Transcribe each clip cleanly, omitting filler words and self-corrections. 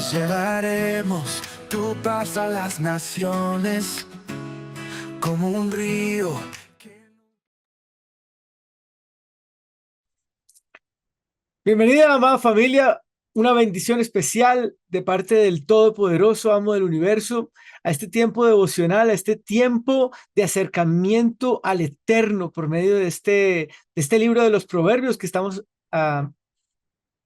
Llevaremos tu paz a las naciones como un río. Bienvenida, amada familia, una bendición especial de parte del Todopoderoso Amo del Universo a este tiempo devocional, a este tiempo de acercamiento al Eterno por medio de este libro de los Proverbios que estamos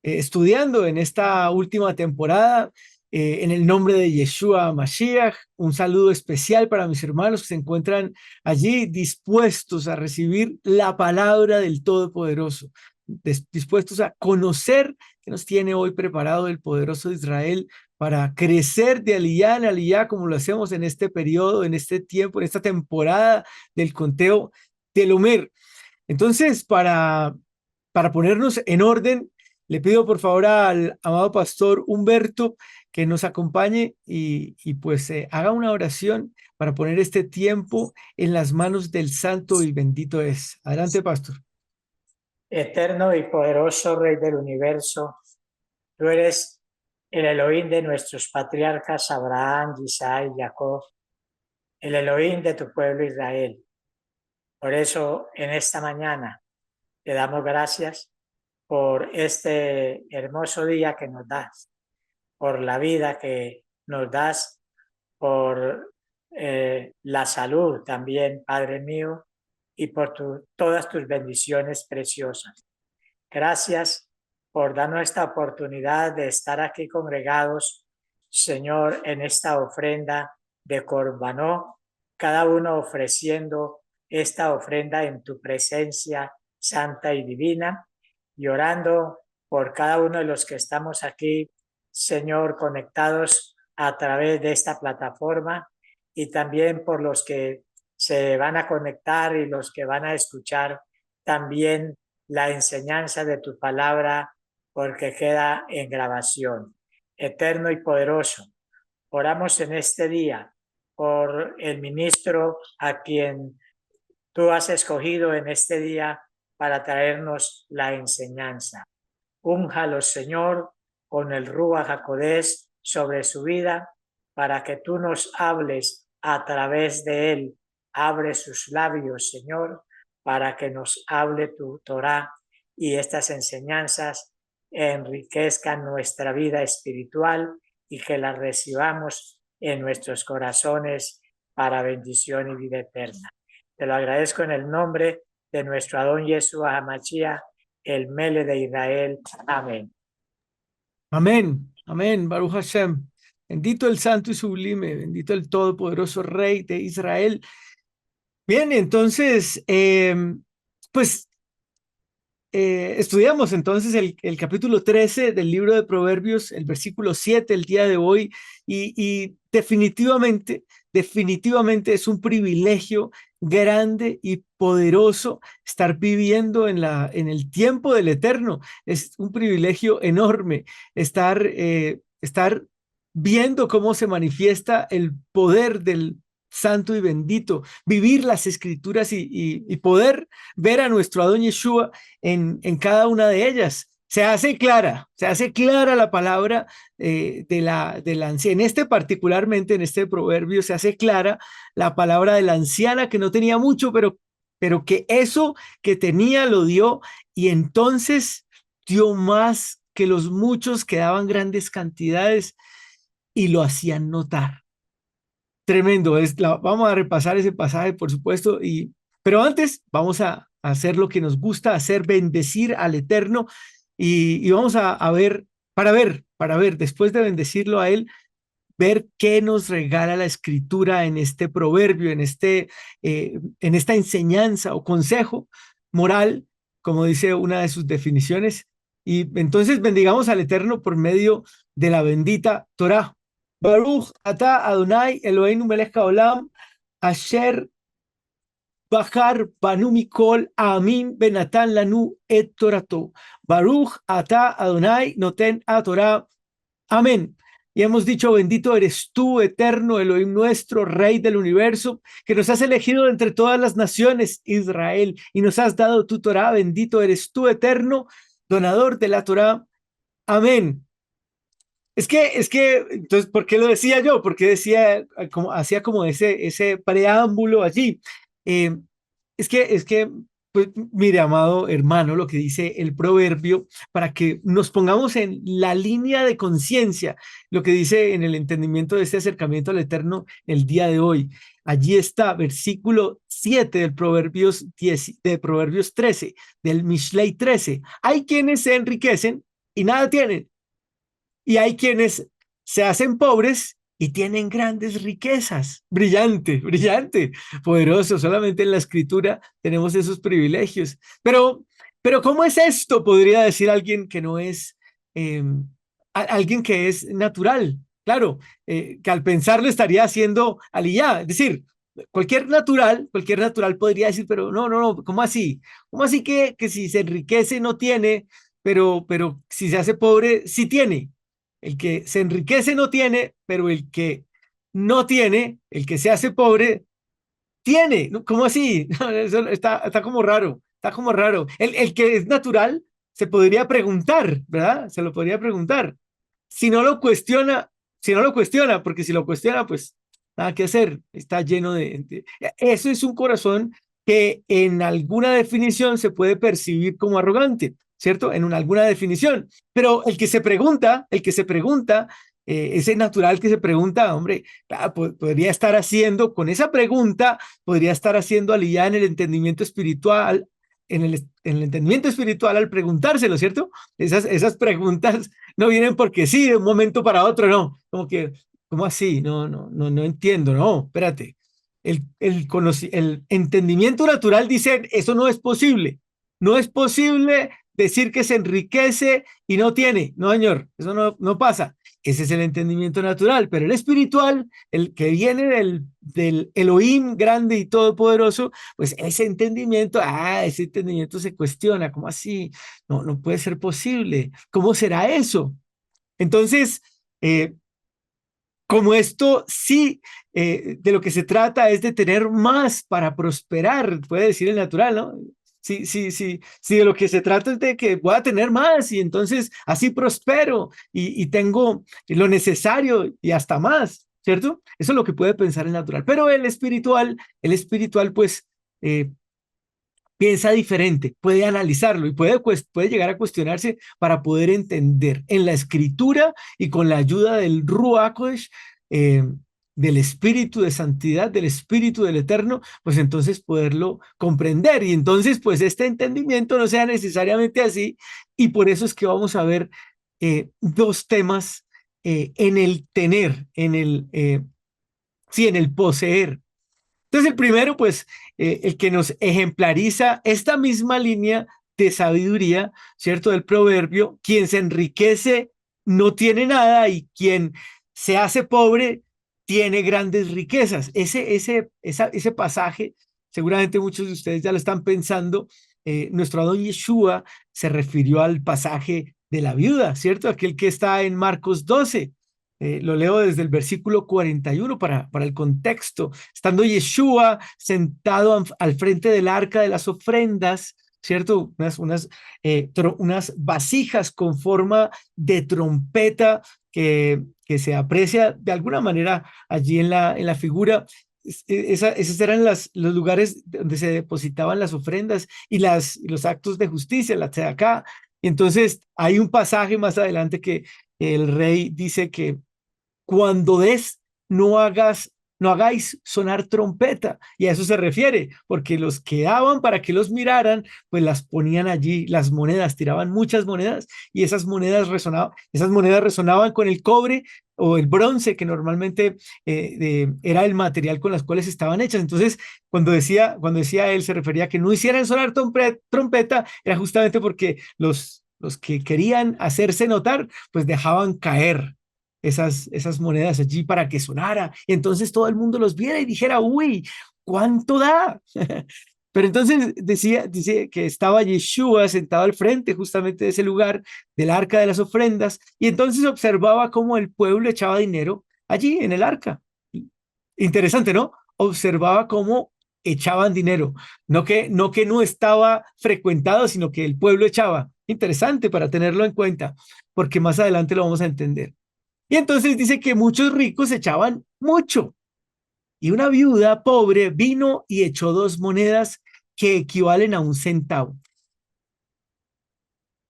estudiando en esta última temporada. En el nombre de Yeshua Mashiach, un saludo especial para mis hermanos que se encuentran allí dispuestos a recibir la palabra del Todopoderoso, dispuestos a conocer que nos tiene hoy preparado el poderoso Israel para crecer de aliyá en aliyá, como lo hacemos en este periodo, en este tiempo, en esta temporada del conteo del Omer. Entonces, para ponernos en orden, le pido por favor al amado pastor Humberto que nos acompañe y pues haga una oración para poner este tiempo en las manos del santo y bendito es. Adelante, pastor. Eterno y poderoso Rey del universo, tú eres el Elohim de nuestros patriarcas Abraham, Isaac y Jacob, el Elohim de tu pueblo Israel. Por eso, en esta mañana, te damos gracias por este hermoso día que nos das, por la vida que nos das, por la salud también, Padre mío, y por todas tus bendiciones preciosas. Gracias por darnos esta oportunidad de estar aquí congregados, Señor, en esta ofrenda de Corbanó, cada uno ofreciendo esta ofrenda en tu presencia santa y divina, y orando por cada uno de los que estamos aquí, Señor, conectados a través de esta plataforma, y también por los que se van a conectar y los que van a escuchar también la enseñanza de tu palabra, porque queda en grabación. Eterno y poderoso, oramos en este día por el ministro a quien tú has escogido en este día para traernos la enseñanza. Únjalo, Señor, con el Ruach HaKodesh sobre su vida, para que tú nos hables a través de él. Abre sus labios, Señor, para que nos hable tu Torá y estas enseñanzas enriquezcan nuestra vida espiritual y que las recibamos en nuestros corazones para bendición y vida eterna. Te lo agradezco en el nombre de nuestro Adón Yeshua HaMashiach, el Mele de Israel. Amén. Amén, amén, Baruch Hashem. Bendito el santo y sublime, bendito el todopoderoso Rey de Israel. Bien, entonces, pues estudiamos entonces el capítulo 13 del libro de Proverbios, el versículo 7 el día de hoy, y definitivamente es un privilegio grande y poderoso estar viviendo en el tiempo del Eterno. Es un privilegio enorme estar viendo cómo se manifiesta el poder del santo y bendito, vivir las escrituras y poder ver a nuestro Adón Yeshua en cada una de ellas. Se hace clara la palabra de la anciana. Particularmente, en este proverbio, se hace clara la palabra de la anciana que no tenía mucho, pero que eso que tenía lo dio y entonces dio más que los muchos que daban grandes cantidades y lo hacían notar. Tremendo, vamos a repasar ese pasaje, por supuesto, pero antes vamos a hacer lo que nos gusta hacer, bendecir al Eterno y vamos a ver, después de bendecirlo a Él, ver qué nos regala la Escritura en este proverbio, en esta enseñanza o consejo moral, como dice una de sus definiciones. Y entonces bendigamos al Eterno por medio de la bendita Torá. Baruch ata Adonai Eloheinu melech haolam asher Bahar Banu Mikol Amin Benatan Lanu et Torato. Baruch ata Adonai Noten a Torah. Amén. Y hemos dicho, bendito eres tú, eterno Elohim nuestro, Rey del universo, que nos has elegido entre todas las naciones, Israel, y nos has dado tu Torah. Bendito eres tú, eterno, donador de la Torah. Amén. Entonces, ¿por qué lo decía yo? Porque decía, como, hacía como ese preámbulo allí. Eh, es que, pues, mire, amado hermano, lo que dice el proverbio, para que nos pongamos en la línea de conciencia, lo que dice en el entendimiento de este acercamiento al Eterno el día de hoy. Allí está, versículo 7 del Proverbios 10, de Proverbios 13, del Mishlei 13. Hay quienes se enriquecen y nada tienen, y hay quienes se hacen pobres y tienen grandes riquezas. Brillante, brillante, poderoso. Solamente en la escritura tenemos esos privilegios. Pero ¿cómo es esto? Podría decir alguien que no es, alguien que es natural. Claro, que al pensarlo estaría haciendo aliyá. Es decir, cualquier natural podría decir, pero no, no, no, ¿cómo así? ¿Cómo así que si se enriquece no tiene, pero si se hace pobre sí tiene? El que se enriquece no tiene, pero el que no tiene, el que se hace pobre, tiene. ¿No? ¿Cómo así? No, eso está como raro, está como raro. El que es natural se podría preguntar, ¿verdad? Se lo podría preguntar. Si no lo cuestiona, si no lo cuestiona, porque si lo cuestiona, pues nada que hacer, está lleno Eso es un corazón que en alguna definición se puede percibir como arrogante, ¿cierto? Alguna definición. Pero el que se pregunta, ese natural que se pregunta, hombre, claro, podría estar haciendo, con esa pregunta, podría estar haciendo aliyá en el entendimiento espiritual, en el entendimiento espiritual al preguntárselo, ¿cierto? Esas preguntas no vienen porque sí, de un momento para otro, no. Como que, ¿cómo así? No, no, no, no entiendo, no, espérate. El entendimiento natural dice, eso no es posible. No es posible decir que se enriquece y no tiene. No, señor, eso no pasa. Ese es el entendimiento natural, pero el espiritual, el que viene del Elohim grande y todopoderoso, pues ese entendimiento se cuestiona, ¿cómo así? No, no puede ser posible. ¿Cómo será eso? Entonces, como esto sí, de lo que se trata es de tener más para prosperar, puede decir el natural, ¿no? Sí, sí, sí, sí, de lo que se trata es de que voy a tener más y entonces así prospero y tengo lo necesario y hasta más, ¿cierto? Eso es lo que puede pensar el natural. Pero el espiritual pues piensa diferente, puede analizarlo y puede llegar a cuestionarse para poder entender en la escritura y con la ayuda del Ruach HaKodesh, eh, del Espíritu de Santidad, del Espíritu del Eterno, pues entonces poderlo comprender y entonces pues este entendimiento no sea necesariamente así y por eso es que vamos a ver dos temas en el tener, sí, en el poseer. Entonces, el primero, pues, el que nos ejemplariza esta misma línea de sabiduría, ¿cierto? Del proverbio, quien se enriquece no tiene nada y quien se hace pobre tiene grandes riquezas. Ese pasaje, seguramente muchos de ustedes ya lo están pensando, nuestro Adón Yeshua se refirió al pasaje de la viuda, ¿cierto? Aquel que está en Marcos 12. Lo leo desde el versículo 41 para el contexto. Estando Yeshua sentado al frente del arca de las ofrendas, ¿cierto? Unas vasijas con forma de trompeta que se aprecia de alguna manera allí en la figura. Esos eran los lugares donde se depositaban las ofrendas y los actos de justicia, la tzedaká. Y entonces hay un pasaje más adelante que el rey dice que cuando des, no hagáis sonar trompeta. Y a eso se refiere, porque los que daban para que los miraran, pues las ponían allí, las monedas, tiraban muchas monedas y esas monedas resonaban con el cobre o el bronce, que normalmente era el material con las cuales estaban hechas. Entonces, cuando decía él, se refería a que no hicieran sonar trompeta, era justamente porque los que querían hacerse notar, pues dejaban caer esas monedas allí para que sonara. Y entonces todo el mundo los viera y dijera, uy, ¿cuánto da? Pero entonces dice que estaba Yeshua sentado al frente justamente de ese lugar, del arca de las ofrendas, y entonces observaba cómo el pueblo echaba dinero allí en el arca. Interesante, ¿no? Observaba cómo echaban dinero, no que no estaba frecuentado, sino que el pueblo echaba. Interesante para tenerlo en cuenta, porque más adelante lo vamos a entender. Y entonces dice que muchos ricos echaban mucho. Y una viuda pobre vino y echó 2 monedas que equivalen a 1 centavo.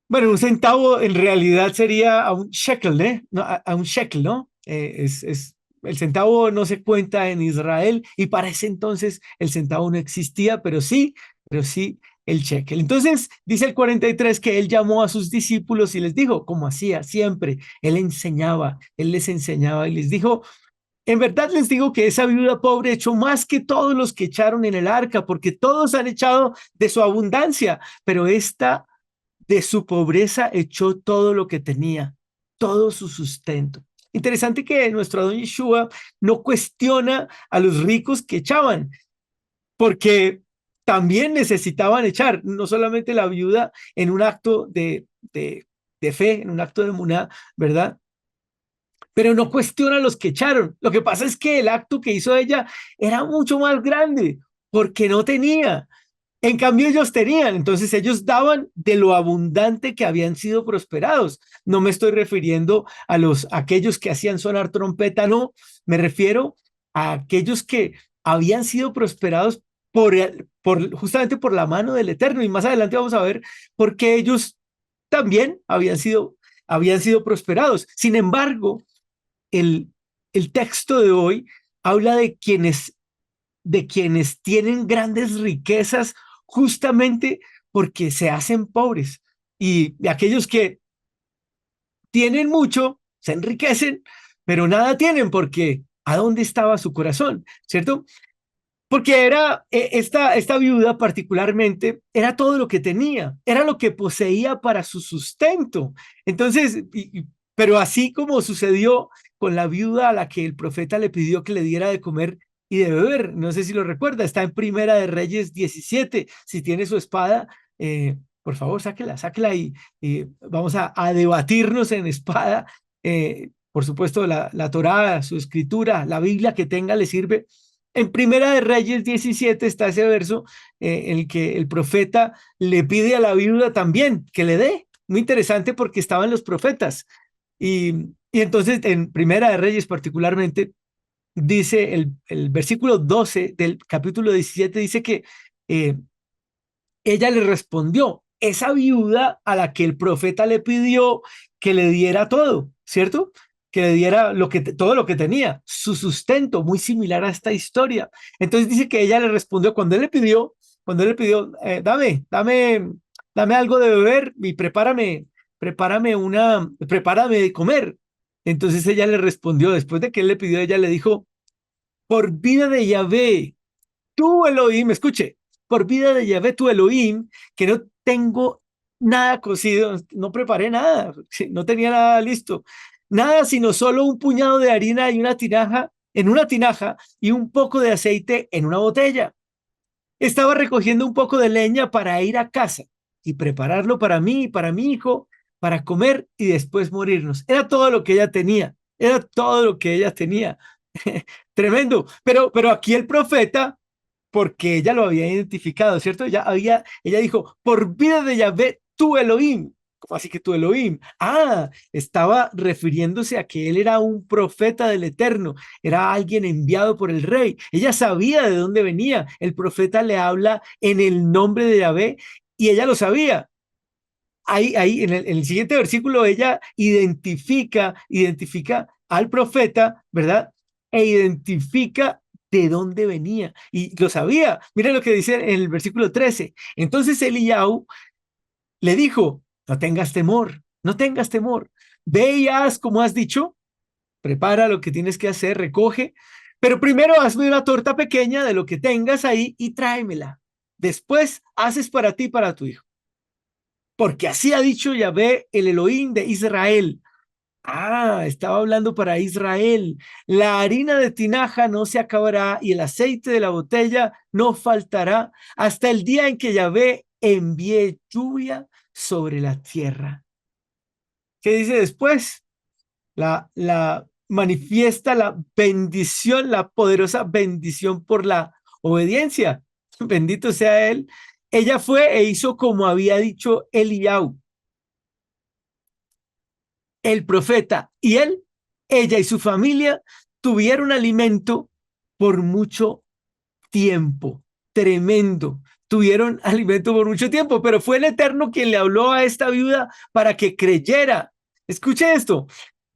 Bueno, 1 centavo en realidad sería a un shekel, ¿eh? No, a un shekel, ¿no? El centavo no se cuenta en Israel y para ese entonces el centavo no existía, pero sí el shekel. Entonces dice el 43 que él llamó a sus discípulos y les dijo, como hacía siempre, él enseñaba, él les enseñaba y les dijo, en verdad les digo que esa viuda pobre echó más que todos los que echaron en el arca, porque todos han echado de su abundancia, pero esta de su pobreza echó todo lo que tenía, todo su sustento. Interesante que nuestro Adón Yeshua no cuestiona a los ricos que echaban, porque también necesitaban echar, no solamente la viuda en un acto de fe, en un acto de emuná, ¿verdad? Pero no cuestiona a los que echaron. Lo que pasa es que el acto que hizo ella era mucho más grande, porque no tenía. En cambio, ellos tenían, entonces ellos daban de lo abundante que habían sido prosperados. No me estoy refiriendo a aquellos que hacían sonar trompeta, no, me refiero a aquellos que habían sido prosperados justamente por la mano del Eterno. Y más adelante vamos a ver por qué ellos también habían sido prosperados. Sin embargo, el, el texto de hoy habla de quienes tienen grandes riquezas justamente porque se hacen pobres y de aquellos que tienen mucho, se enriquecen, pero nada tienen porque ¿a dónde estaba su corazón? ¿Cierto? Porque esta viuda particularmente, era todo lo que tenía, era lo que poseía para su sustento. Entonces, pero así como sucedió con la viuda a la que el profeta le pidió que le diera de comer y de beber, no sé si lo recuerda, está en Primera de Reyes 17, si tiene su espada, por favor, sáquela y vamos a debatirnos en espada. Por supuesto, la Torá, su escritura, la Biblia que tenga le sirve. En Primera de Reyes 17 está ese verso en el que el profeta le pide a la viuda también que le dé. Muy interesante porque estaban los profetas. Y entonces en Primera de Reyes particularmente dice el versículo 12 del capítulo 17, dice que eh, ella le respondió, esa viuda a la que el profeta le pidió que le diera todo, ¿cierto? Que le diera todo lo que tenía, su sustento, muy similar a esta historia. Entonces dice que ella le respondió cuando él le pidió, dame algo de beber y prepárame de comer. Entonces ella le respondió, después de que él le pidió, ella le dijo, por vida de Yahvé, tú Elohim, escuche, por vida de Yahvé tu Elohim, que no tengo nada cocido, no preparé nada, sí, no tenía nada listo, nada sino solo un puñado de harina y una tinaja y un poco de aceite en una botella. Estaba recogiendo un poco de leña para ir a casa y prepararlo para mí y para mi hijo, para comer y después morirnos. Era todo lo que ella tenía, era todo lo que ella tenía. Tremendo. Pero aquí el profeta, porque ella lo había identificado, ¿cierto? Ella dijo, por vida de Yahvé, tu Elohim. ¿Cómo así que tu Elohim? Ah, estaba refiriéndose a que él era un profeta del Eterno, era alguien enviado por el rey. Ella sabía de dónde venía. El profeta le habla en el nombre de Yahvé y ella lo sabía. Ahí en el siguiente versículo, ella identifica al profeta, ¿verdad? E identifica de dónde venía. Y lo sabía. Mira lo que dice en el versículo 13. Entonces Eliyahu le dijo, no tengas temor, no tengas temor. Ve y haz como has dicho, prepara lo que tienes que hacer, recoge, pero primero hazme una torta pequeña de lo que tengas ahí y tráemela. Después haces para ti y para tu hijo. Porque así ha dicho Yahvé, el Elohim de Israel. Ah, estaba hablando para Israel. La harina de tinaja no se acabará y el aceite de la botella no faltará hasta el día en que Yahvé envíe lluvia sobre la tierra. ¿Qué dice después? La manifiesta la bendición, la poderosa bendición por la obediencia. Bendito sea él. Ella fue e hizo como había dicho Eliyahu, el profeta, y él ella y su familia tuvieron alimento por mucho tiempo. Tremendo. Tuvieron alimento por mucho tiempo, pero fue el Eterno quien le habló a esta viuda para que creyera. Escuche esto.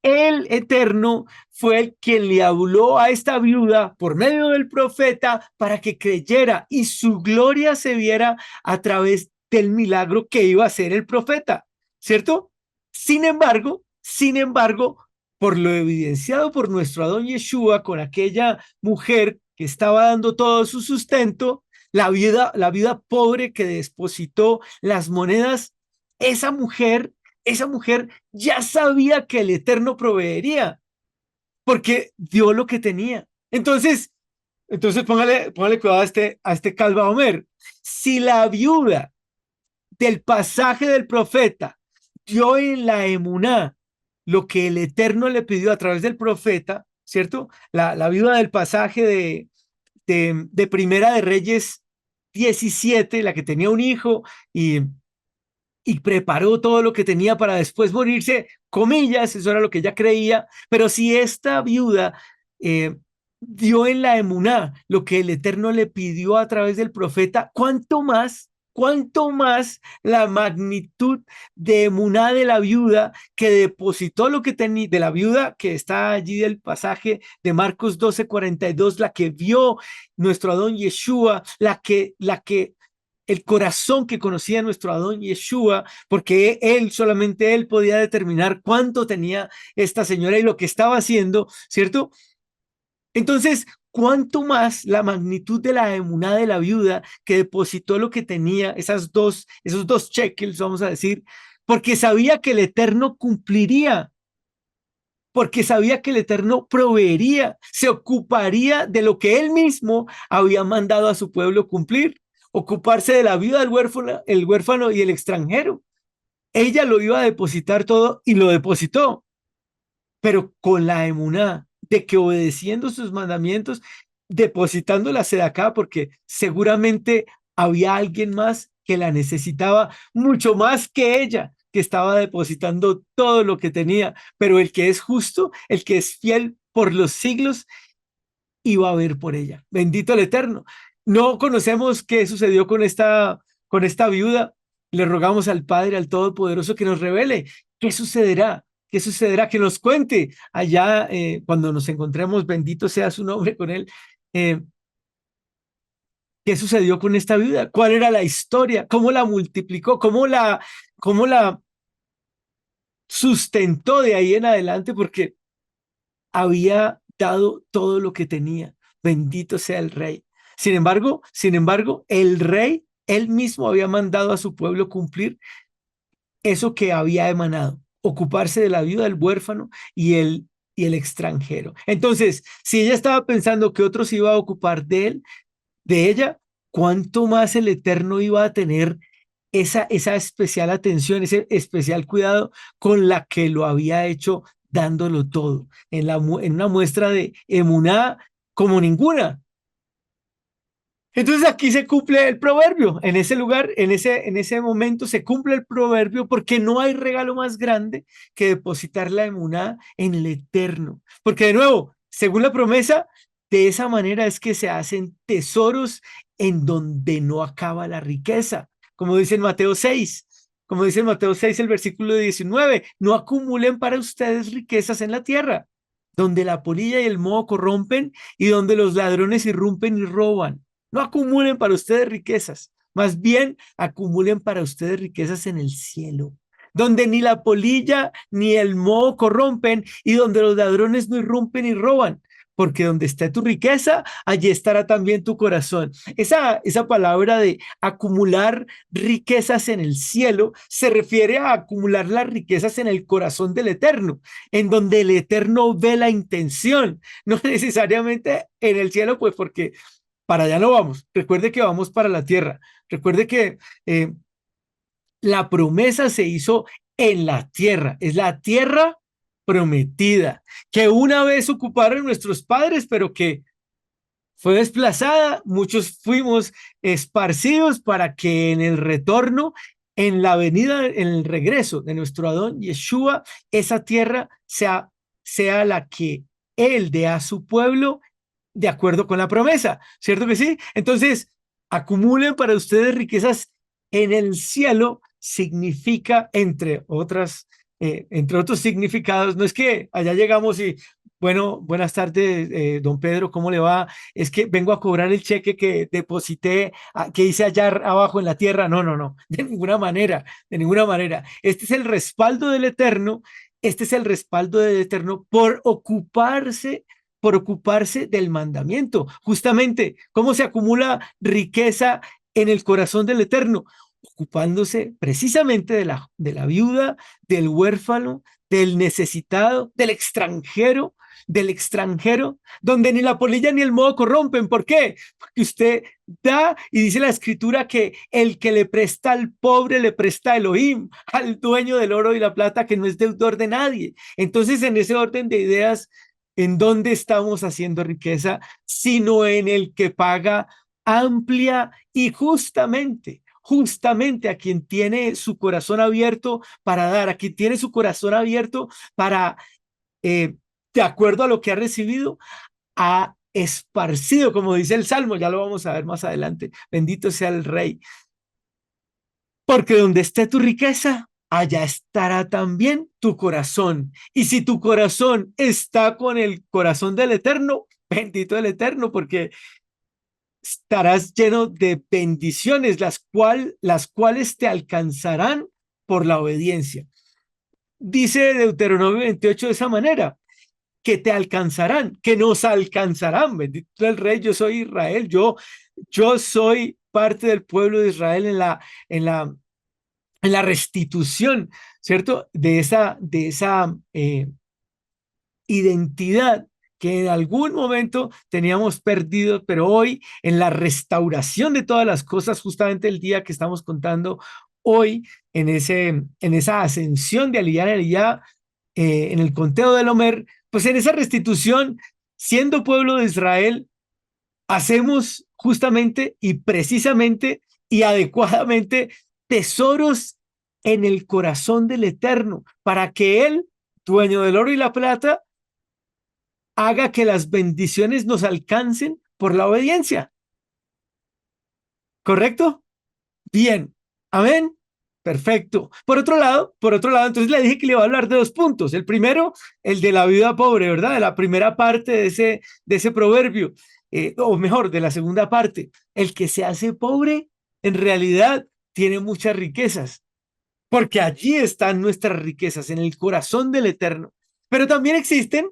El Eterno fue el quien le habló a esta viuda por medio del profeta para que creyera y su gloria se viera a través del milagro que iba a hacer el profeta, ¿cierto? Sin embargo, por lo evidenciado por nuestro Adón Yeshua con aquella mujer que estaba dando todo su sustento, la viuda pobre que depositó las monedas, esa mujer, esa mujer ya sabía que el Eterno proveería, porque dio lo que tenía. Entonces póngale cuidado a este Calva Homer. Si la viuda del pasaje del profeta dio en la emuná lo que el Eterno le pidió a través del profeta, ¿cierto? La viuda del pasaje de Primera de Reyes 17, la que tenía un hijo y preparó todo lo que tenía para después morirse, comillas, eso era lo que ella creía, pero si esta viuda eh, dio en la emuná lo que el Eterno le pidió a través del profeta, cuánto más la magnitud de emuná de la viuda que depositó lo que tenía, de la viuda que está allí del pasaje de Marcos 12:42, la que vio nuestro Adón Yeshua, la que el corazón que conocía nuestro Adón Yeshua, porque solamente él podía determinar cuánto tenía esta señora y lo que estaba haciendo, ¿cierto? Entonces, cuánto más la magnitud de la emuná de la viuda que depositó lo que tenía, esos dos shekels, vamos a decir, porque sabía que el Eterno cumpliría, porque sabía que el Eterno proveería, se ocuparía de lo que él mismo había mandado a su pueblo cumplir, ocuparse de la vida del huérfano, el huérfano y el extranjero. Ella lo iba a depositar todo y lo depositó, pero con la emuná de que obedeciendo sus mandamientos, depositando la sedacá, porque seguramente había alguien más que la necesitaba mucho más que ella, que estaba depositando todo lo que tenía, pero el que es justo, el que es fiel por los siglos, iba a ver por ella. Bendito el Eterno. No conocemos qué sucedió con esta viuda. Le rogamos al Padre, al Todopoderoso, que nos revele qué sucederá. ¿Qué sucederá? Que nos cuente allá cuando nos encontremos, bendito sea su nombre con él. eh, ¿Qué sucedió con esta viuda? ¿Cuál era la historia? ¿Cómo la multiplicó? ¿Cómo la sustentó de ahí en adelante? Porque había dado todo lo que tenía. Bendito sea el rey. Sin embargo, el rey, él mismo había mandado a su pueblo cumplir eso que había emanado, ocuparse de la viuda, del huérfano y el extranjero. Entonces, si ella estaba pensando que otros iba a ocupar de ella, ¿cuánto más el Eterno iba a tener esa especial atención, ese especial cuidado con la que lo había hecho dándolo todo, en una muestra de emuná como ninguna? Entonces aquí se cumple el proverbio, en ese lugar, en ese momento se cumple el proverbio porque no hay regalo más grande que depositar la emuná en el Eterno. Porque de nuevo, según la promesa, de esa manera es que se hacen tesoros en donde no acaba la riqueza, como dice en Mateo 6. Como dice en Mateo 6, el versículo 19, no acumulen para ustedes riquezas en la tierra, donde la polilla y el moho corrompen y donde los ladrones irrumpen y roban. No acumulen para ustedes riquezas, más bien acumulen para ustedes riquezas en el cielo, donde ni la polilla ni el moho corrompen y donde los ladrones no irrumpen y roban. Porque donde esté tu riqueza, allí estará también tu corazón. Esa palabra de acumular riquezas en el cielo se refiere a acumular las riquezas en el corazón del Eterno, en donde el Eterno ve la intención, no necesariamente en el cielo, pues porque para allá no vamos. Recuerde que vamos para la tierra. Recuerde que la promesa se hizo en la tierra. Es la tierra prometida, que una vez ocuparon nuestros padres, pero que fue desplazada. Muchos fuimos esparcidos para que en el retorno, en la venida, en el regreso de nuestro Adón Yeshua, esa tierra sea la que Él dé a su pueblo de acuerdo con la promesa, ¿cierto que sí? Entonces, acumulen para ustedes riquezas en el cielo significa, entre otros significados, no es que allá llegamos y, bueno, buenas tardes, don Pedro, ¿cómo le va? Es que vengo a cobrar el cheque que deposité, que hice allá abajo en la tierra. No, no, no, de ninguna manera, de ninguna manera. Este es el respaldo del Eterno, este es el respaldo del Eterno por ocuparse del mandamiento. Justamente, ¿cómo se acumula riqueza en el corazón del Eterno? Ocupándose precisamente de la viuda, del huérfano, del necesitado, del extranjero, donde ni la polilla ni el moho corrompen. ¿Por qué? Porque usted da, y dice la escritura que el que le presta al pobre le presta a Elohim, al dueño del oro y la plata, que no es deudor de nadie. Entonces, en ese orden de ideas, ¿en dónde estamos haciendo riqueza? Sino en el que paga amplia y justamente a quien tiene su corazón abierto para dar, a quien tiene su corazón abierto para, eh, de acuerdo a lo que ha recibido, ha esparcido, como dice el Salmo, ya lo vamos a ver más adelante. Bendito sea el Rey. Porque donde esté tu riqueza, allá estará también tu corazón. Y si tu corazón está con el corazón del Eterno, bendito el Eterno, porque estarás lleno de bendiciones, las cuales te alcanzarán por la obediencia. Dice Deuteronomio 28 de esa manera, que te alcanzarán, que nos alcanzarán. Bendito el Rey, yo soy Israel, yo soy parte del pueblo de Israel en la, en la restitución, ¿cierto? De esa identidad que en algún momento teníamos perdido, pero hoy en la restauración de todas las cosas, justamente el día que estamos contando hoy, en esa ascensión de Aliyah en Aliyah, en el conteo del Omer, pues en esa restitución, siendo pueblo de Israel, hacemos justamente y precisamente y adecuadamente tesoros en el corazón del Eterno, para que Él, dueño del oro y la plata, haga que las bendiciones nos alcancen por la obediencia. ¿Correcto? Bien. Amén. Perfecto. Por otro lado, entonces le dije que le iba a hablar de dos puntos. El primero, el de la viuda pobre, ¿verdad? De la primera parte de ese proverbio, o mejor, de la segunda parte. El que se hace pobre, en realidad, tiene muchas riquezas, porque allí están nuestras riquezas, en el corazón del Eterno. Pero también existen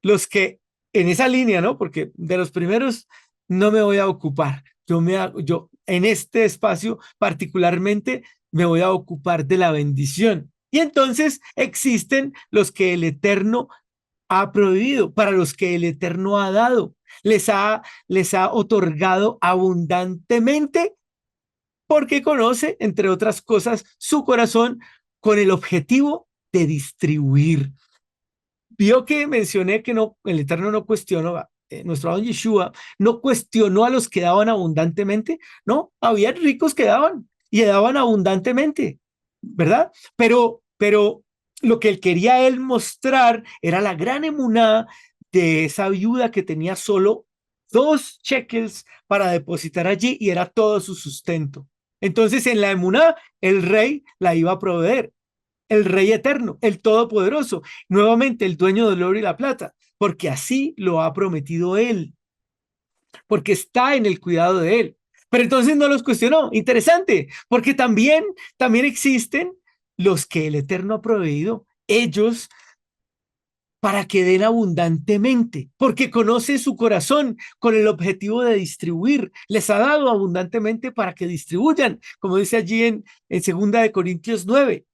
los que en esa línea, ¿no? Porque de los primeros no me voy a ocupar. Yo en este espacio particularmente me voy a ocupar de la bendición. Y entonces existen los que el Eterno ha prohibido, para los que el Eterno ha dado, les ha otorgado abundantemente porque conoce, entre otras cosas, su corazón con el objetivo de distribuir. Vio que mencioné que no, el Eterno no cuestionó, nuestro Adón Yeshua no cuestionó a los que daban abundantemente, no, había ricos que daban y daban abundantemente, ¿verdad? Pero lo que él quería él mostrar era la gran emuná de esa viuda que tenía solo 2 shekels para depositar allí y era todo su sustento. Entonces, en la emuná, el rey la iba a proveer, el Rey eterno, el Todopoderoso, nuevamente el dueño del oro y la plata, porque así lo ha prometido él, porque está en el cuidado de él. Pero entonces no los cuestionó. Interesante, porque también existen los que el Eterno ha proveído, ellos para que den abundantemente, porque conoce su corazón con el objetivo de distribuir. Les ha dado abundantemente para que distribuyan, como dice allí en 2 Corintios 9.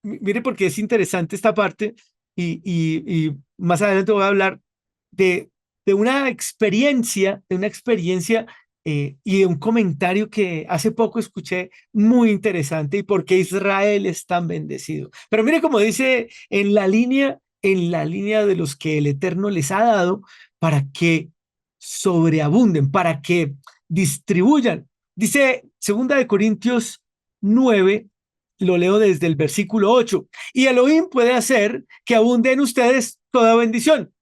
Mire, porque es interesante esta parte y más adelante voy a hablar de, de una experiencia y de un comentario que hace poco escuché muy interesante y por qué Israel es tan bendecido. Pero mire como dice en la línea de los que el Eterno les ha dado para que sobreabunden, para que distribuyan. Dice 2 Corintios 9 lo leo desde el versículo 8. Y Elohim puede hacer que abunde en ustedes toda bendición.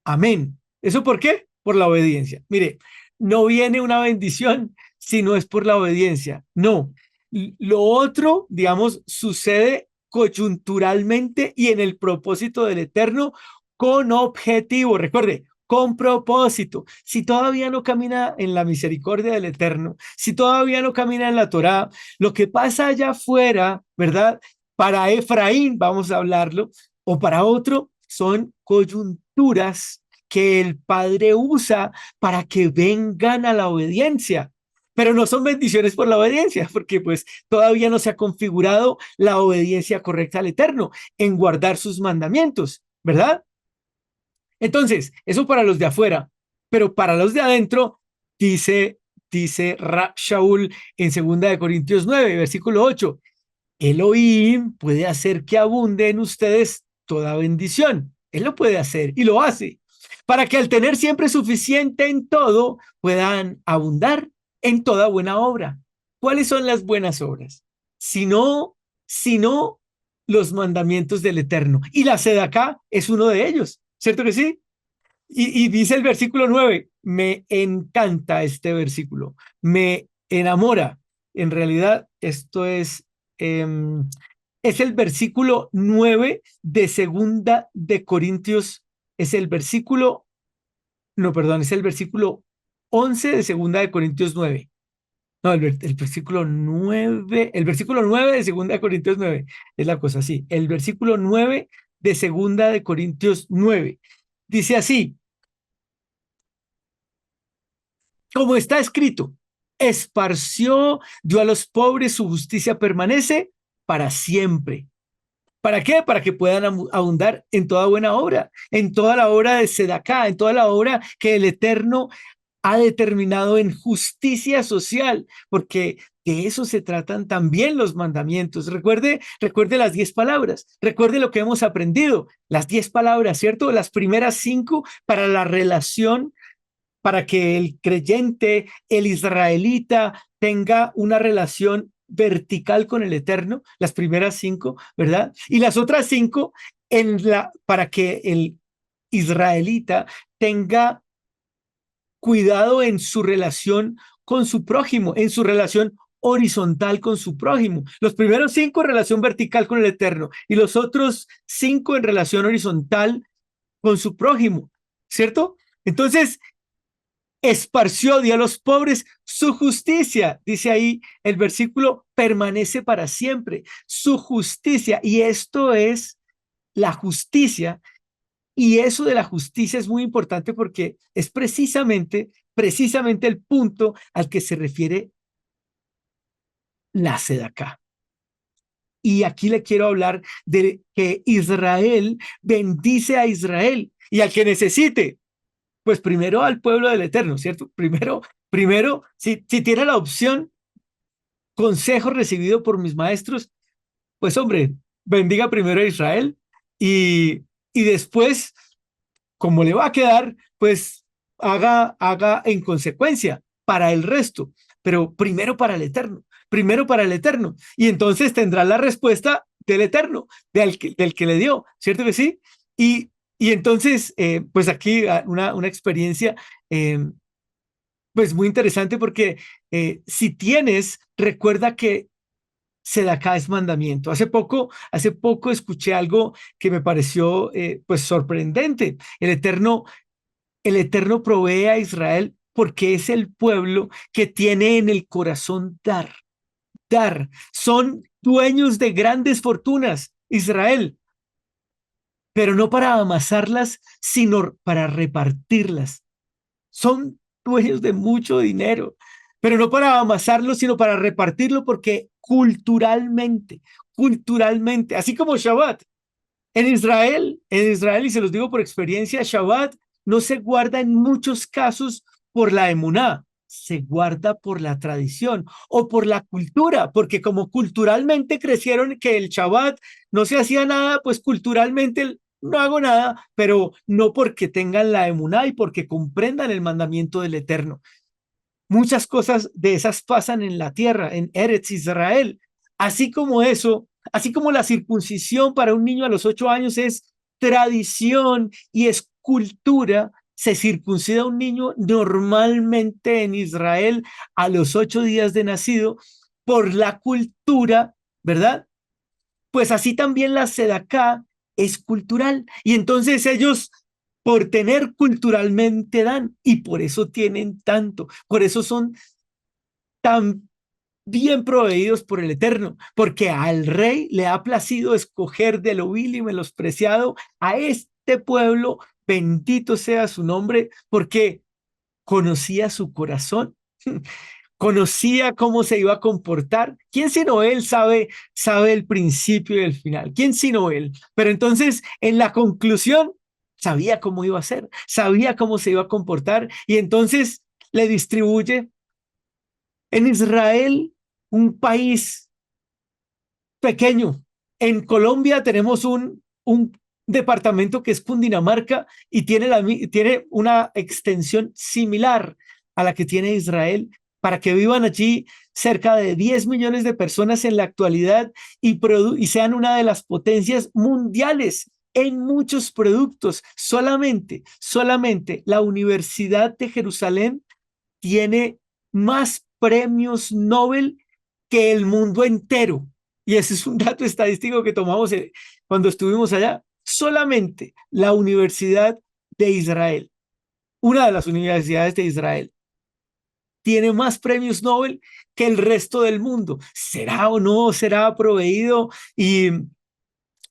Amén. ¿Eso por qué? Por la obediencia. Mire, no viene una bendición si no es por la obediencia. No. Lo otro, digamos, sucede coyunturalmente y en el propósito del Eterno con objetivo. Recuerde, con propósito. Si todavía no camina en la misericordia del Eterno, si todavía no camina en la Torá, lo que pasa allá afuera, ¿verdad? Para Efraín, vamos a hablarlo, o para otro, son coyunturas que el Padre usa para que vengan a la obediencia. Pero no son bendiciones por la obediencia, porque pues todavía no se ha configurado la obediencia correcta al Eterno en guardar sus mandamientos, ¿verdad? Entonces, eso para los de afuera, pero para los de adentro, dice Rab Shaul en 2 Corintios 9, versículo 8, Elohim puede hacer que abunde en ustedes toda bendición. Él lo puede hacer y lo hace, para que al tener siempre suficiente en todo, puedan abundar en toda buena obra. ¿Cuáles son las buenas obras? Si no los mandamientos del Eterno. Y la sedacá es uno de ellos, ¿cierto que sí? Y dice el versículo 9, me encanta este versículo, me enamora. En realidad, esto es el versículo 9 de 2 Corintios, es el versículo, no, perdón, es el versículo 11 de 2 Corintios 9. No, el versículo 9, el versículo 9 de 2 Corintios 9 es la cosa así. El versículo 9 de 2 Corintios 9 dice así: como está escrito, esparció, dio a los pobres, su justicia permanece para siempre. ¿Para qué? Para que puedan abundar en toda buena obra, en toda la obra de Sedacá, en toda la obra que el Eterno ha determinado en justicia social, porque de eso se tratan también los mandamientos. Recuerde las 10 palabras, recuerde lo que hemos aprendido, las 10 palabras, ¿cierto? Las primeras 5 para la relación, para que el creyente, el israelita, tenga una relación vertical con el Eterno, las primeras 5, ¿verdad? Y las otras 5 para que el israelita tenga cuidado en su relación con su prójimo, en su relación horizontal con su prójimo. Los primeros 5 en relación vertical con el Eterno y los otros 5 en relación horizontal con su prójimo, ¿cierto? Entonces, esparció, dio a los pobres su justicia. Dice ahí el versículo, permanece para siempre. Su justicia. Y esto es la justicia. Y eso de la justicia es muy importante porque es precisamente el punto al que se refiere la sedacá. Y aquí le quiero hablar de que Israel bendice a Israel y al que necesite. Pues primero al pueblo del Eterno, ¿cierto? Primero, si tiene la opción, consejo recibido por mis maestros, pues hombre, bendiga primero a Israel y después, como le va a quedar, pues haga en consecuencia para el resto, pero primero para el Eterno. Y entonces tendrá la respuesta del Eterno, del que le dio, ¿cierto que sí? Y, y entonces, pues aquí una experiencia, pues muy interesante porque si tienes, recuerda que Sedacá es mandamiento. Hace poco escuché algo que me pareció pues sorprendente. El Eterno provee a Israel porque es el pueblo que tiene en el corazón dar. Son dueños de grandes fortunas, Israel, pero no para amasarlas, sino para repartirlas. Son dueños de mucho dinero, pero no para amasarlo, sino para repartirlo porque culturalmente, así como Shabbat, en Israel, y se los digo por experiencia, Shabbat no se guarda en muchos casos por la emuná, se guarda por la tradición o por la cultura, porque como culturalmente crecieron que el Shabbat no se hacía nada, pues culturalmente no hago nada, pero no porque tengan la emuná y porque comprendan el mandamiento del Eterno. Muchas cosas de esas pasan en la tierra, en Eretz Israel, Así como eso, así como la circuncisión para un niño a los 8 años es tradición y es cultura, se circuncida a un niño normalmente en Israel a los 8 días de nacido por la cultura, ¿verdad? Pues así también la sedacá es cultural. Y entonces ellos, por tener culturalmente, dan, y por eso tienen tanto, por eso son tan bien proveídos por el Eterno, porque al rey le ha placido escoger de lo vil y menospreciado a este pueblo, bendito sea su nombre, porque conocía su corazón, conocía cómo se iba a comportar. ¿Quién sino él sabe el principio y el final? ¿Quién sino él? Pero entonces, en la conclusión, sabía cómo iba a ser, sabía cómo se iba a comportar, y entonces le distribuye en Israel, un país pequeño. En Colombia tenemos un departamento que es Cundinamarca y tiene una extensión similar a la que tiene Israel, para que vivan allí cerca de 10 millones de personas en la actualidad y sean una de las potencias mundiales en muchos productos. Solamente la Universidad de Jerusalén tiene más premios Nobel que el mundo entero. Y ese es un dato estadístico que tomamos cuando estuvimos allá. Solamente la Universidad de Israel, una de las universidades de Israel, tiene más premios Nobel que el resto del mundo. ¿Será o no será proveído y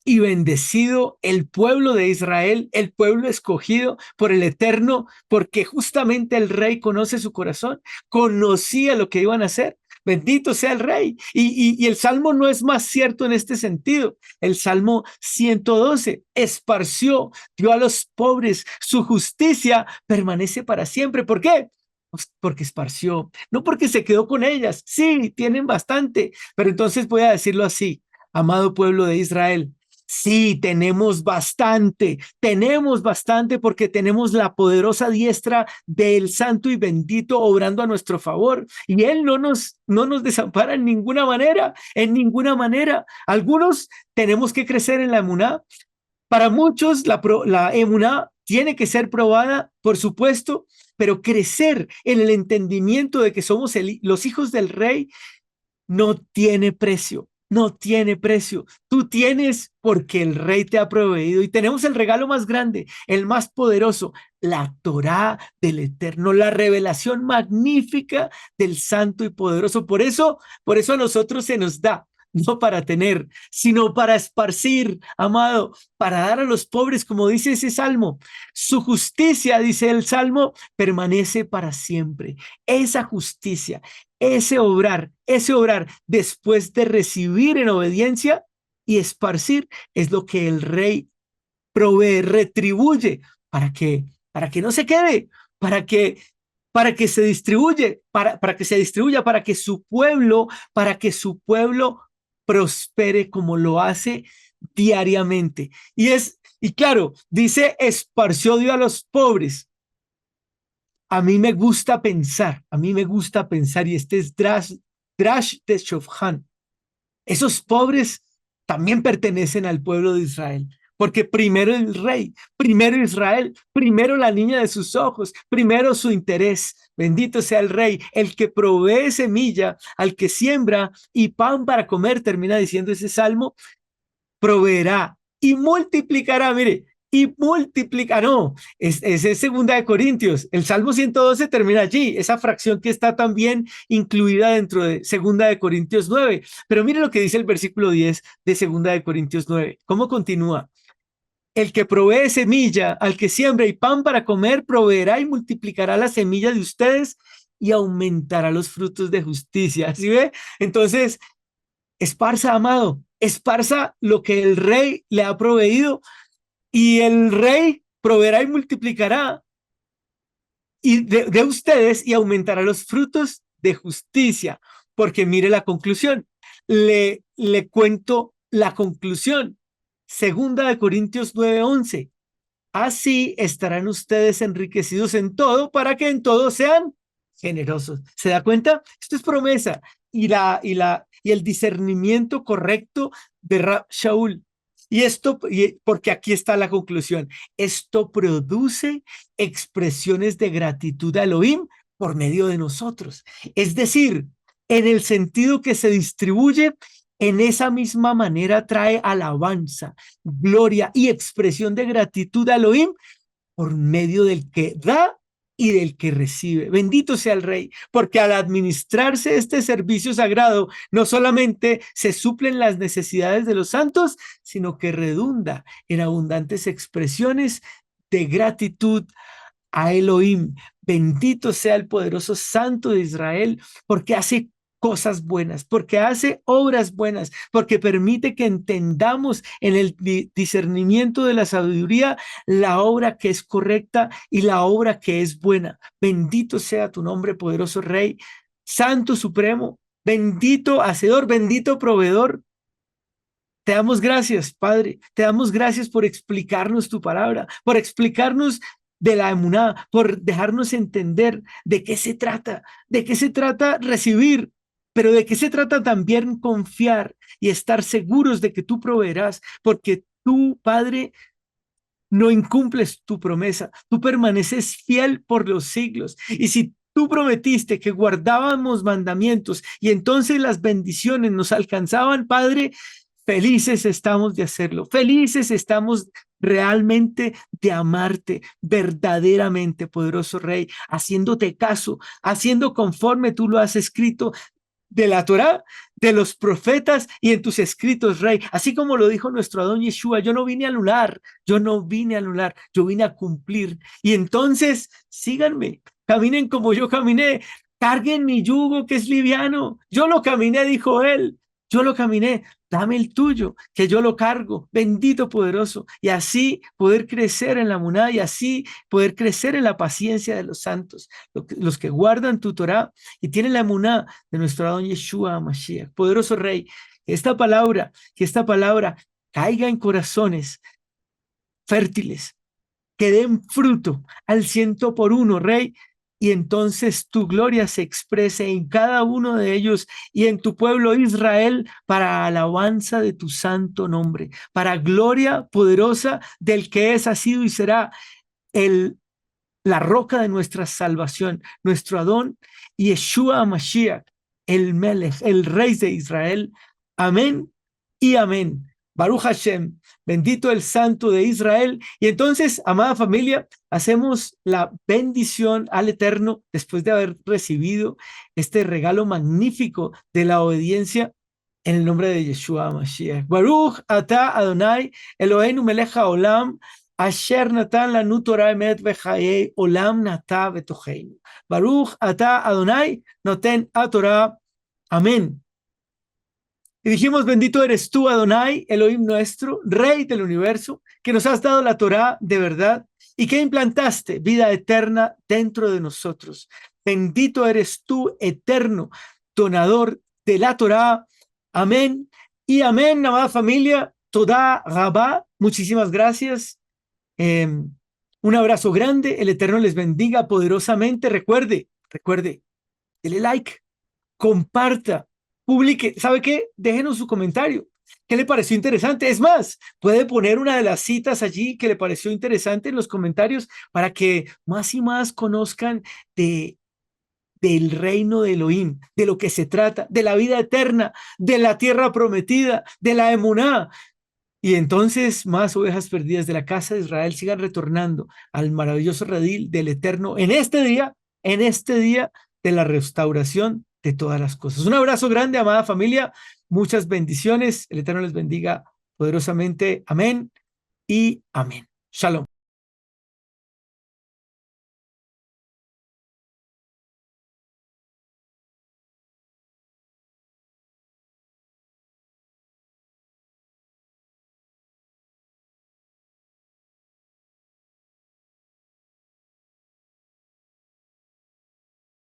bendecido el pueblo de Israel, el pueblo escogido por el Eterno, porque justamente el rey conoce su corazón, conocía lo que iban a hacer? Bendito sea el rey. Y el salmo no es más cierto en este sentido. El salmo 112 esparció, dio a los pobres, su justicia permanece para siempre. ¿Por qué? Pues porque esparció, no porque se quedó con ellas. Sí, tienen bastante, pero entonces voy a decirlo así, amado pueblo de Israel. Sí, tenemos bastante porque tenemos la poderosa diestra del Santo y Bendito obrando a nuestro favor. Y Él no nos desampara en ninguna manera, en ninguna manera. Algunos tenemos que crecer en la emuná. Para muchos la emuná tiene que ser probada, por supuesto, pero crecer en el entendimiento de que somos los hijos del Rey no tiene precio, no tiene precio. Tú tienes porque el rey te ha proveído y tenemos el regalo más grande, el más poderoso, la Torá del Eterno, la revelación magnífica del Santo y Poderoso. Por eso a nosotros se nos da. No para tener, sino para esparcir, amado, para dar a los pobres, como dice ese salmo. Su justicia, dice el salmo, permanece para siempre. Esa justicia, ese obrar después de recibir en obediencia y esparcir es lo que el rey provee, retribuye para que no se quede, para que se distribuye, para que se distribuya, para que su pueblo prospere como lo hace diariamente. Y claro, dice, esparció Dios a los pobres. A mí me gusta pensar, y este es Drash de Shofhan. Esos pobres también pertenecen al pueblo de Israel, porque primero el rey, primero Israel, primero la niña de sus ojos, primero su interés. Bendito sea el rey, el que provee semilla al que siembra y pan para comer, termina diciendo ese salmo, proveerá y multiplicará, mire, y multiplica, no, es segunda de Corintios, el Salmo 112 termina allí, esa fracción que está también incluida dentro de segunda de Corintios 9, pero mire lo que dice el versículo 10 de segunda de Corintios 9, ¿cómo continúa? El que provee semilla al que siembra y pan para comer, proveerá y multiplicará la semilla de ustedes y aumentará los frutos de justicia, ¿sí ve? Entonces, esparza, amado, esparza lo que el rey le ha proveído y el rey proveerá y multiplicará y de ustedes y aumentará los frutos de justicia. Porque mire la conclusión. Le cuento la conclusión. Segunda de Corintios 9:11. Así estarán ustedes enriquecidos en todo para que en todo sean generosos. ¿Se da cuenta? Esto es promesa. y el discernimiento correcto de Rab Shaul. Porque aquí está la conclusión, esto produce expresiones de gratitud a Elohim por medio de nosotros. Es decir, en el sentido que se distribuye, en esa misma manera trae alabanza, gloria y expresión de gratitud a Elohim por medio del que da y del que recibe. Bendito sea el Rey, porque al administrarse este servicio sagrado, no solamente se suplen las necesidades de los santos, sino que redunda en abundantes expresiones de gratitud a Elohim. Bendito sea el poderoso Santo de Israel, porque hace cosas buenas, porque hace obras buenas, porque permite que entendamos en el discernimiento de la sabiduría la obra que es correcta y la obra que es buena. Bendito sea tu nombre, poderoso Rey, Santo Supremo, bendito Hacedor, bendito Proveedor. Te damos gracias, Padre. Te damos gracias por explicarnos tu palabra, por explicarnos de la emuná, por dejarnos entender de qué se trata recibir, pero de qué se trata también confiar y estar seguros de que tú proveerás, porque tú, Padre, no incumples tu promesa, tú permaneces fiel por los siglos. Y si tú prometiste que guardábamos mandamientos y entonces las bendiciones nos alcanzaban, Padre, felices estamos de hacerlo, felices estamos realmente de amarte verdaderamente, poderoso Rey, haciéndote caso, haciendo conforme tú lo has escrito de la Torá, de los profetas y en tus escritos, Rey. Así como lo dijo nuestro Adón Yeshua, yo no vine a anular, yo vine a cumplir. Y entonces, síganme, caminen como yo caminé, carguen mi yugo que es liviano. Yo lo caminé, dijo él. Yo lo caminé, dame el tuyo, que yo lo cargo, bendito poderoso, y así poder crecer en la muná y así poder crecer en la paciencia de los santos, los que guardan tu Torá y tienen la muná de nuestro Adón Yeshua Mashiach. Poderoso Rey, que esta palabra caiga en corazones fértiles, que den fruto al 100 por 1, Rey, y entonces tu gloria se exprese en cada uno de ellos y en tu pueblo Israel para alabanza de tu santo nombre, para gloria poderosa del que es, ha sido y será la roca de nuestra salvación, nuestro Adón, Yeshua Mashiach, el Melech, el Rey de Israel. Amén y amén. Baruch Hashem, bendito el Santo de Israel. Y entonces, amada familia, hacemos la bendición al Eterno después de haber recibido este regalo magnífico de la obediencia en el nombre de Yeshua Mashiach. Baruch Ata Adonai Eloheinu melech haolam asher natan lanu Torah emet v'chayei olam nata betocheinu. Baruch Ata Adonai noten a Torah. Amén. Y dijimos, bendito eres tú, Adonai, Elohim nuestro, Rey del universo, que nos has dado la Torá de verdad y que implantaste vida eterna dentro de nosotros. Bendito eres tú, eterno, donador de la Torá. Amén y amén, amada familia. Todá Rabá, muchísimas gracias. Un abrazo grande. El Eterno les bendiga poderosamente. Recuerde, dele like, comparta, publique. ¿Sabe qué? Déjenos su comentario. ¿Qué le pareció interesante? Es más, puede poner una de las citas allí que le pareció interesante en los comentarios para que más y más conozcan del reino de Elohim, de lo que se trata, de la vida eterna, de la tierra prometida, de la emuná. Y entonces más ovejas perdidas de la casa de Israel sigan retornando al maravilloso redil del Eterno en este día de la restauración de todas las cosas. Un abrazo grande, amada familia. Muchas bendiciones. El Eterno les bendiga poderosamente. Amén y amén. Shalom.